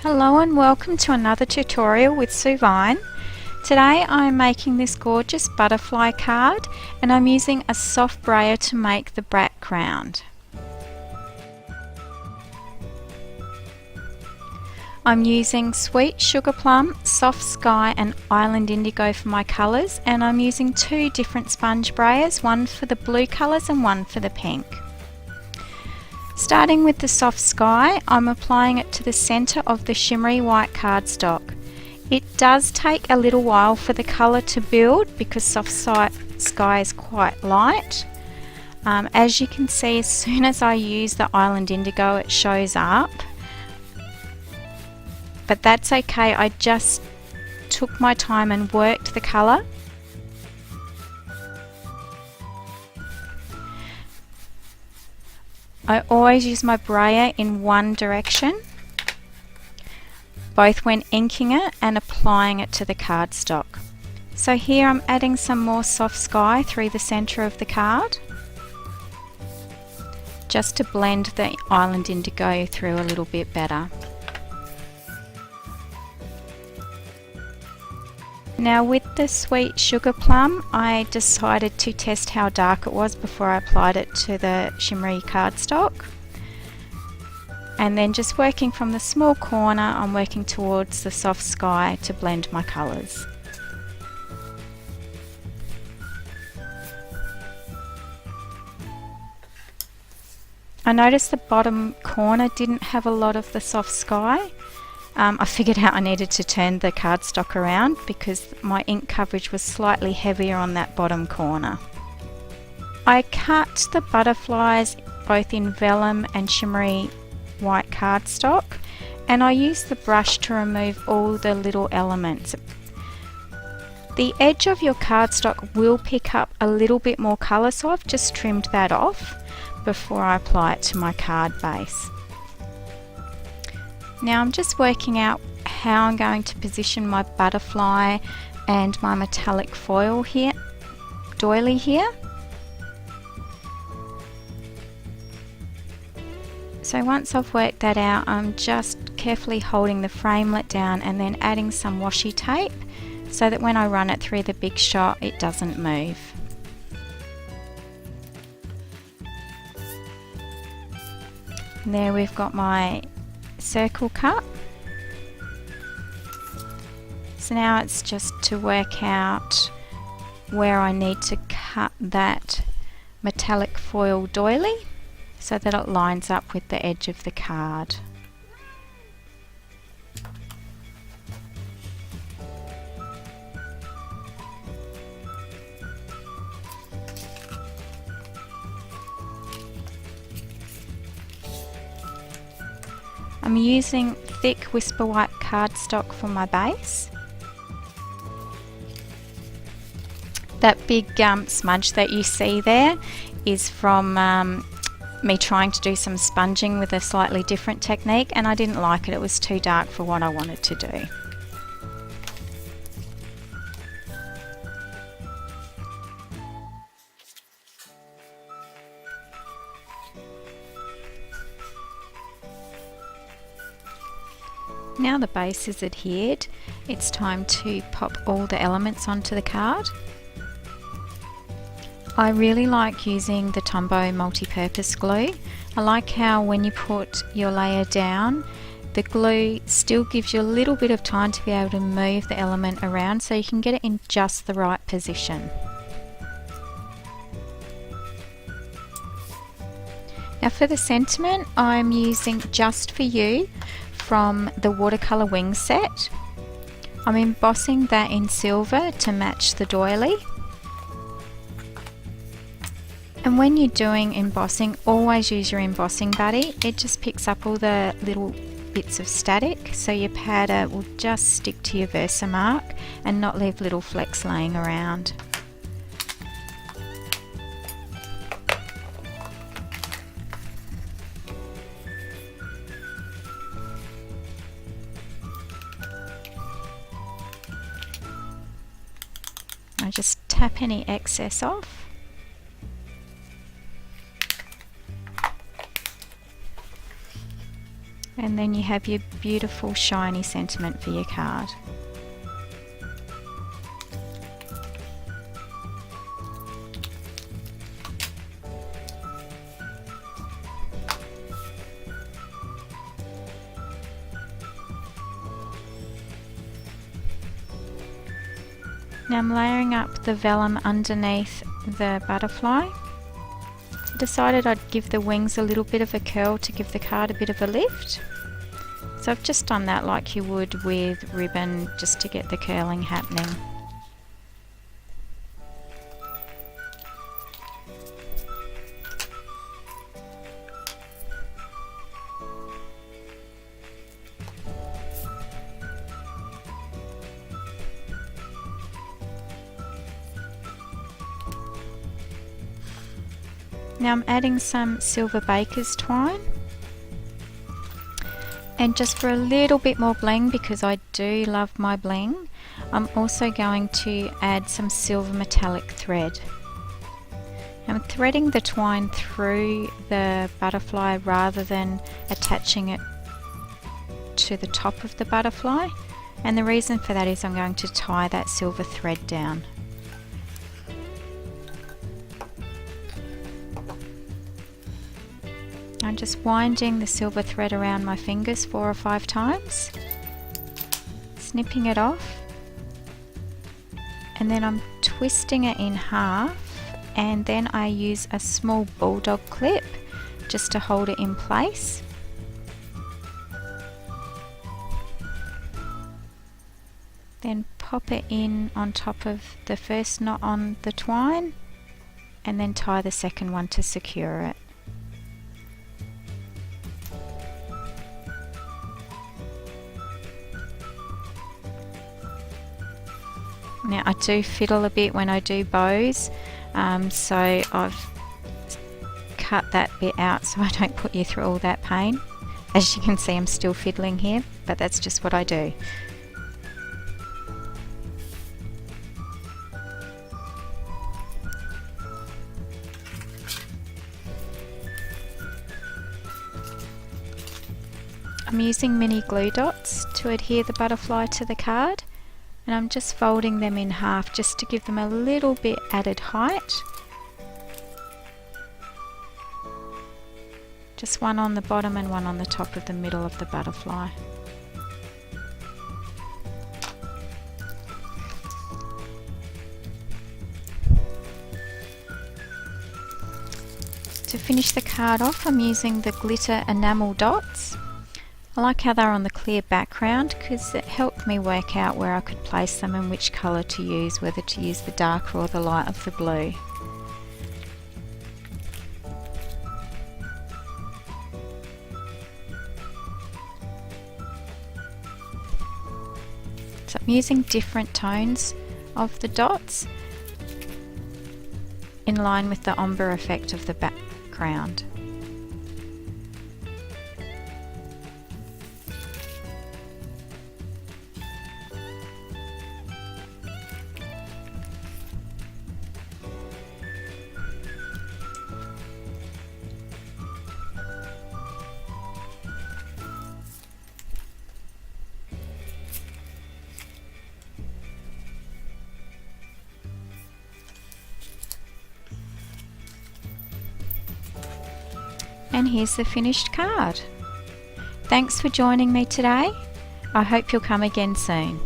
Hello and welcome to another tutorial with Sue Vine. Today I'm making this gorgeous butterfly card and I'm using a soft brayer to make the background. I'm using Sweet Sugarplum, Soft Sky and Island Indigo for my colours, and I'm using two different sponge brayers, one for the blue colours and one for the pink. Starting with the Soft Sky, I'm applying it to the centre of the Shimmery White cardstock. It does take a little while for the colour to build because Soft Sky is quite light. As you can see, as soon as I use the Island Indigo it shows up. But that's okay, I just took my time and worked the colour. I always use my brayer in one direction, both when inking it and applying it to the cardstock. So here I'm adding some more Soft Sky through the centre of the card, just to blend the Island Indigo through a little bit better. Now with the Sweet Sugarplum, I decided to test how dark it was before I applied it to the shimmery cardstock. And then just working from the small corner, I'm working towards the Soft Sky to blend my colours. I noticed the bottom corner didn't have a lot of the Soft Sky. I figured out I needed to turn the cardstock around because my ink coverage was slightly heavier on that bottom corner. I cut the butterflies both in vellum and shimmery white cardstock, and I used the brush to remove all the little elements. The edge of your cardstock will pick up a little bit more colour, so I've just trimmed that off before I apply it to my card base. Now I'm just working out how I'm going to position my butterfly and my metallic foil here, doily here. So once I've worked that out, I'm just carefully holding the framelit down and then adding some washi tape so that when I run it through the big shot it doesn't move. And there we've got my circle cut. So now it's just to work out where I need to cut that metallic foil doily so that it lines up with the edge of the card. I'm using thick Whisper White cardstock for my base. That big smudge that you see there is from me trying to do some sponging with a slightly different technique, and I didn't like it. It was too dark for what I wanted to do. Now the base is adhered, it's time to pop all the elements onto the card. I really like using the Tombow multi-purpose glue. I like how when you put your layer down, the glue still gives you a little bit of time to be able to move the element around so you can get it in just the right position. Now for the sentiment, I'm using Just For You from the watercolour wing set. I'm embossing that in silver to match the doily. And when you're doing embossing, always use your embossing buddy. It just picks up all the little bits of static, so your powder will just stick to your Versamark and not leave little flecks laying around. I just tap any excess off. And then you have your beautiful shiny sentiment for your card. Now I'm layering up the vellum underneath the butterfly. I decided I'd give the wings a little bit of a curl to give the card a bit of a lift. So I've just done that like you would with ribbon, just to get the curling happening. Now I'm adding some silver baker's twine, and just for a little bit more bling, because I do love my bling, I'm also going to add some silver metallic thread. I'm threading the twine through the butterfly rather than attaching it to the top of the butterfly, and the reason for that is I'm going to tie that silver thread down. I'm just winding the silver thread around my fingers 4 or 5 times, snipping it off, and then I'm twisting it in half, and then I use a small bulldog clip just to hold it in place. Then pop it in on top of the first knot on the twine, and then tie the second one to secure it. Now I do fiddle a bit when I do bows, so I've cut that bit out so I don't put you through all that pain. As you can see, I'm still fiddling here, but that's just what I do. I'm using mini glue dots to adhere the butterfly to the card, and I'm just folding them in half just to give them a little bit added height. Just one on the bottom and one on the top of the middle of the butterfly. To finish the card off, I'm using the glitter enamel dots. I like how they're on the clear background because it helped me work out where I could place them and which colour to use, whether to use the darker or the light of the blue. So I'm using different tones of the dots in line with the ombre effect of the background. And here's the finished card. Thanks for joining me today. I hope you'll come again soon.